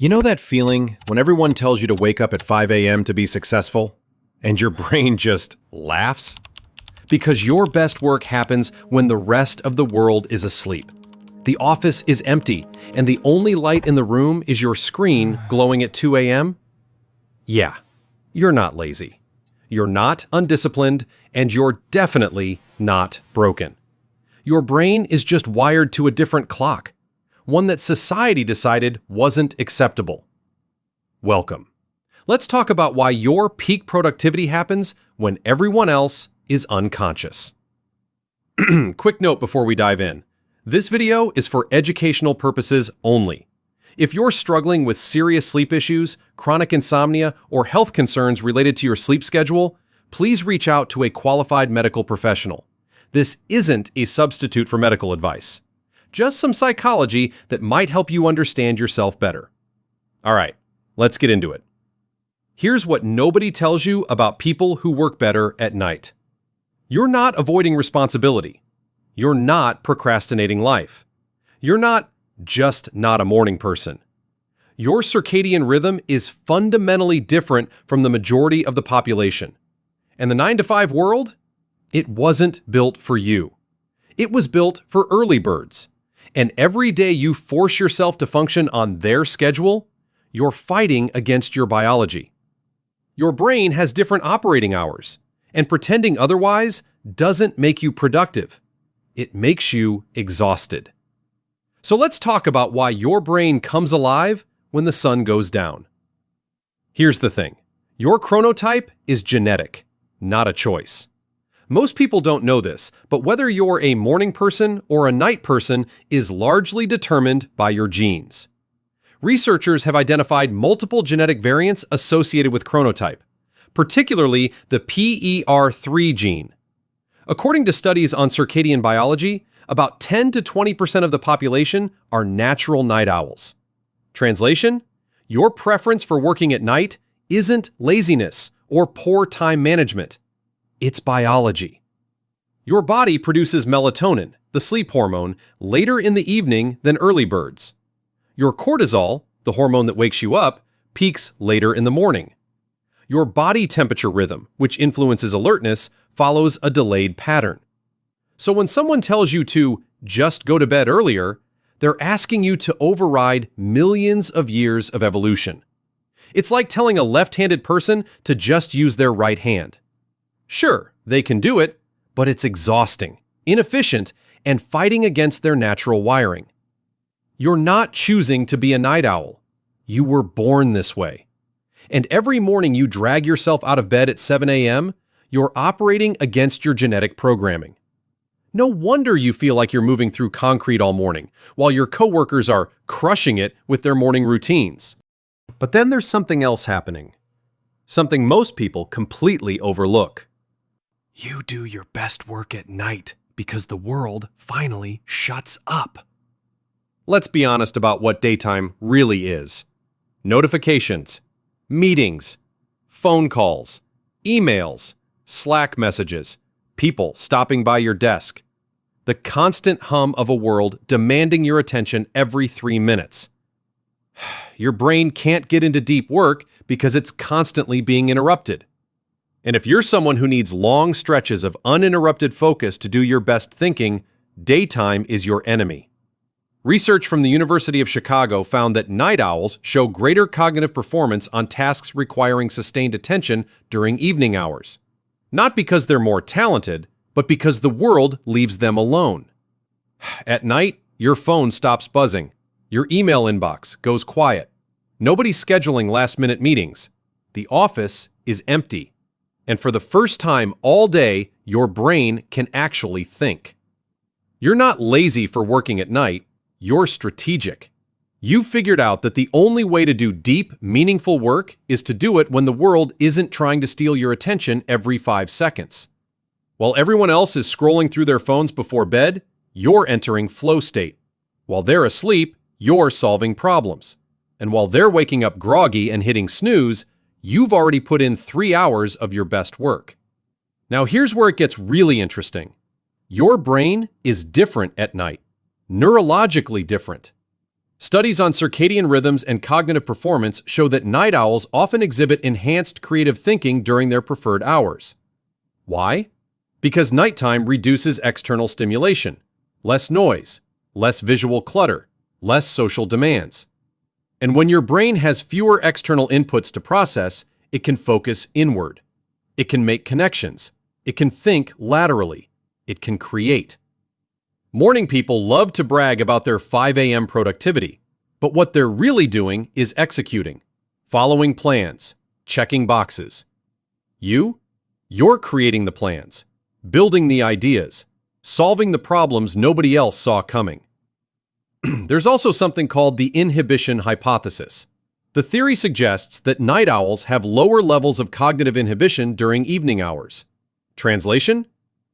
You know that feeling when everyone tells you to wake up at 5 a.m. to be successful, and your brain just laughs? Because your best work happens when the rest of the world is asleep. The office is empty, and the only light in the room is your screen glowing at 2 a.m.? Yeah, you're not lazy. You're not undisciplined, and you're definitely not broken. Your brain is just wired to a different clock, one that society decided wasn't acceptable. Welcome. Let's talk about why your peak productivity happens when everyone else is unconscious. Quick note before we dive in. This video is for educational purposes only. If you're struggling with serious sleep issues, chronic insomnia, or health concerns related to your sleep schedule, please reach out to a qualified medical professional. This isn't a substitute for medical advice. Just some psychology that might help you understand yourself better. All right, let's get into it. Here's what nobody tells you about people who work better at night. You're not avoiding responsibility. You're not procrastinating life. You're not just not a morning person. Your circadian rhythm is fundamentally different from the majority of the population. And the 9-to-5 world? It wasn't built for you. It was built for early birds. And every day you force yourself to function on their schedule, you're fighting against your biology. Your brain has different operating hours, and pretending otherwise doesn't make you productive. It makes you exhausted. So let's talk about why your brain comes alive when the sun goes down. Here's the thing. Your chronotype is genetic, not a choice. Most people don't know this, but whether you're a morning person or a night person is largely determined by your genes. Researchers have identified multiple genetic variants associated with chronotype, particularly the PER3 gene. According to studies on circadian biology, about 10 to 20% of the population are natural night owls. Translation: your preference for working at night isn't laziness or poor time management. It's biology. Your body produces melatonin, the sleep hormone, later in the evening than early birds. Your cortisol, the hormone that wakes you up, peaks later in the morning. Your body temperature rhythm, which influences alertness, follows a delayed pattern. So when someone tells you to just go to bed earlier, they're asking you to override millions of years of evolution. It's like telling a left-handed person to just use their right hand. Sure, they can do it, but it's exhausting, inefficient, and fighting against their natural wiring. You're not choosing to be a night owl. You were born this way. And every morning you drag yourself out of bed at 7 a.m., you're operating against your genetic programming. No wonder you feel like you're moving through concrete all morning, while your coworkers are crushing it with their morning routines. But then there's something else happening. Something most people completely overlook. You do your best work at night because the world finally shuts up. Let's be honest about what daytime really is. Notifications, meetings, phone calls, emails, Slack messages, people stopping by your desk. The constant hum of a world demanding your attention every 3 minutes. Your brain can't get into deep work because it's constantly being interrupted. And if you're someone who needs long stretches of uninterrupted focus to do your best thinking, daytime is your enemy. Research from the University of Chicago found that night owls show greater cognitive performance on tasks requiring sustained attention during evening hours. Not because they're more talented, but because the world leaves them alone. At night, your phone stops buzzing. Your email inbox goes quiet. Nobody's scheduling last-minute meetings. The office is empty. And for the first time all day, your brain can actually think. You're not lazy for working at night, you're strategic. You figured out that the only way to do deep, meaningful work is to do it when the world isn't trying to steal your attention every 5 seconds. While everyone else is scrolling through their phones before bed, you're entering flow state. While they're asleep, you're solving problems. And while they're waking up groggy and hitting snooze, you've already put in 3 hours of your best work. Now here's where it gets really interesting. Your brain is different at night, neurologically different. Studies on circadian rhythms and cognitive performance show that night owls often exhibit enhanced creative thinking during their preferred hours. Why? Because nighttime reduces external stimulation, less noise, less visual clutter, less social demands. And when your brain has fewer external inputs to process, it can focus inward. It can make connections. It can think laterally. It can create. Morning people love to brag about their 5 a.m. productivity, but what they're really doing is executing, following plans, checking boxes. You're creating the plans, building the ideas, solving the problems nobody else saw coming. There's also something called the inhibition hypothesis. The theory suggests that night owls have lower levels of cognitive inhibition during evening hours. Translation?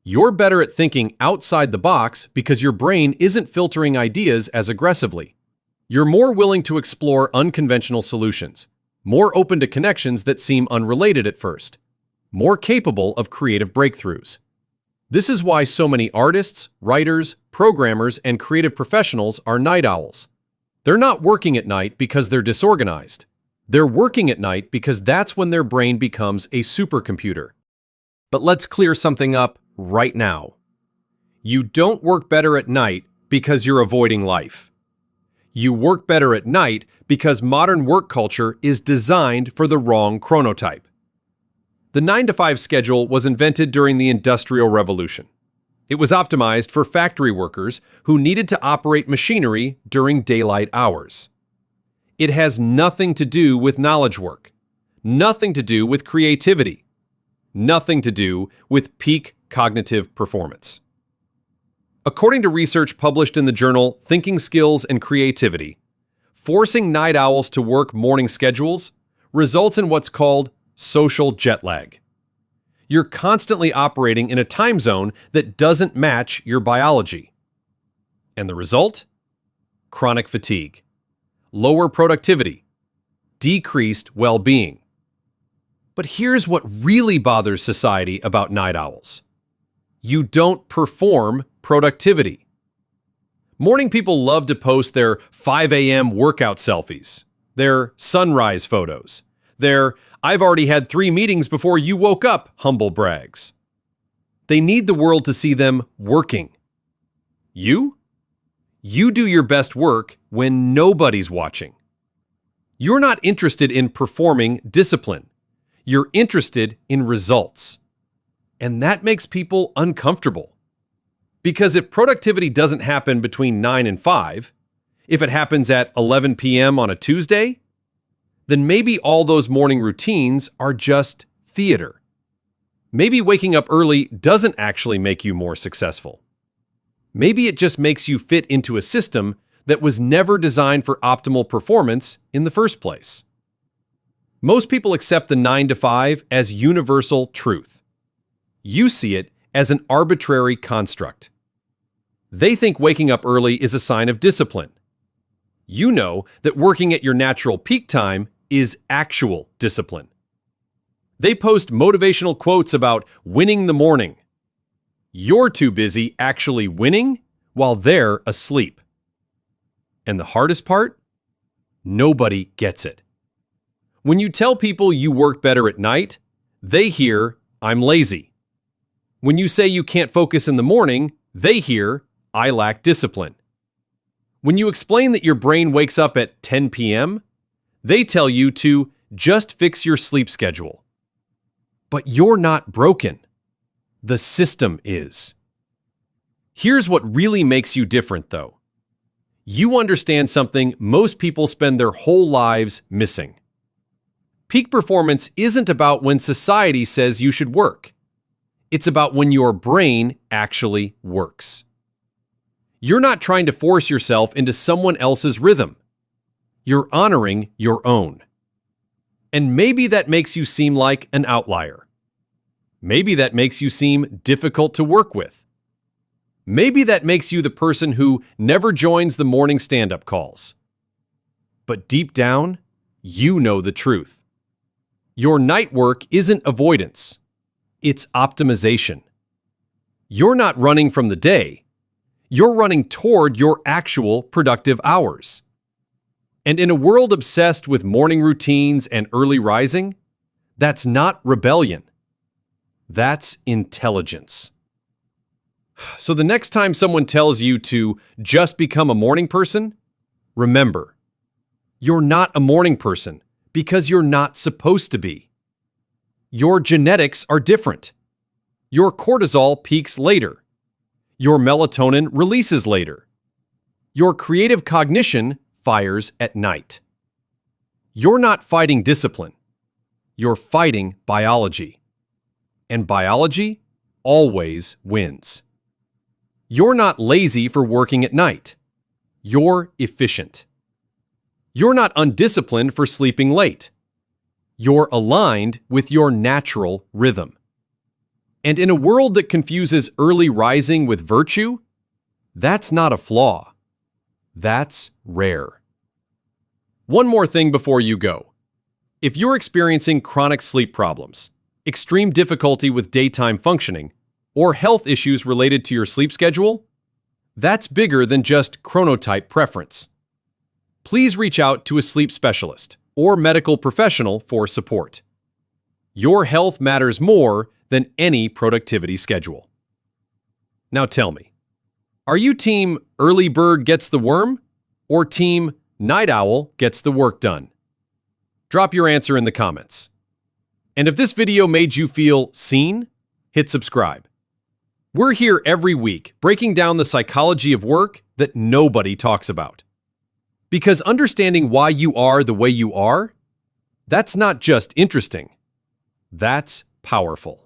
You're better at thinking outside the box because your brain isn't filtering ideas as aggressively. You're more willing to explore unconventional solutions, more open to connections that seem unrelated at first, more capable of creative breakthroughs. This is why so many artists, writers, programmers, and creative professionals are night owls. They're not working at night because they're disorganized. They're working at night because that's when their brain becomes a supercomputer. But let's clear something up right now. You don't work better at night because you're avoiding life. You work better at night because modern work culture is designed for the wrong chronotype. The 9-to-5 schedule was invented during the Industrial Revolution. It was optimized for factory workers who needed to operate machinery during daylight hours. It has nothing to do with knowledge work, nothing to do with creativity, nothing to do with peak cognitive performance. According to research published in the journal Thinking Skills and Creativity, forcing night owls to work morning schedules results in what's called social jet lag. You're constantly operating in a time zone that doesn't match your biology. And the result? Chronic fatigue, lower productivity, decreased well-being. But here's what really bothers society about night owls. You don't perform productivity. Morning people love to post their 5 a.m. workout selfies, their sunrise photos, their "I've already had 3 meetings before you woke up" humble brags. They need the world to see them working. You do your best work when nobody's watching. You're not interested in performing discipline. You're interested in results. And that makes people uncomfortable. Because if productivity doesn't happen between 9 and 5, if it happens at 11 p.m. on a Tuesday, then maybe all those morning routines are just theater. Maybe waking up early doesn't actually make you more successful. Maybe it just makes you fit into a system that was never designed for optimal performance in the first place. Most people accept the 9 to 5 as universal truth. You see it as an arbitrary construct. They think waking up early is a sign of discipline. You know that working at your natural peak time is actual discipline. They post motivational quotes about winning the morning. You're too busy actually winning while they're asleep. And the hardest part? Nobody gets it. When you tell people you work better at night, they hear, "I'm lazy." When you say you can't focus in the morning, they hear, "I lack discipline." When you explain that your brain wakes up at 10 p.m., they tell you to just fix your sleep schedule. But you're not broken. The system is. Here's what really makes you different, though. You understand something most people spend their whole lives missing. Peak performance isn't about when society says you should work. It's about when your brain actually works. You're not trying to force yourself into someone else's rhythm. You're honoring your own. And maybe that makes you seem like an outlier. Maybe that makes you seem difficult to work with. Maybe that makes you the person who never joins the morning stand-up calls. But deep down, you know the truth. Your night work isn't avoidance. It's optimization. You're not running from the day. You're running toward your actual productive hours. And in a world obsessed with morning routines and early rising, that's not rebellion. That's intelligence. So the next time someone tells you to just become a morning person, remember, you're not a morning person because you're not supposed to be. Your genetics are different. Your cortisol peaks later. Your melatonin releases later. Your creative cognition fires at night. You're not fighting discipline. You're fighting biology. And biology always wins. You're not lazy for working at night. You're efficient. You're not undisciplined for sleeping late. You're aligned with your natural rhythm. And in a world that confuses early rising with virtue, that's not a flaw. That's rare. One more thing before you go. If you're experiencing chronic sleep problems, extreme difficulty with daytime functioning, or health issues related to your sleep schedule, that's bigger than just chronotype preference. Please reach out to a sleep specialist or medical professional for support. Your health matters more than any productivity schedule. Now tell me, are you team early bird gets the worm or team night owl gets the work done? Drop your answer in the comments. And if this video made you feel seen, hit subscribe. We're here every week breaking down the psychology of work that nobody talks about. Because understanding why you are the way you are, that's not just interesting, that's powerful.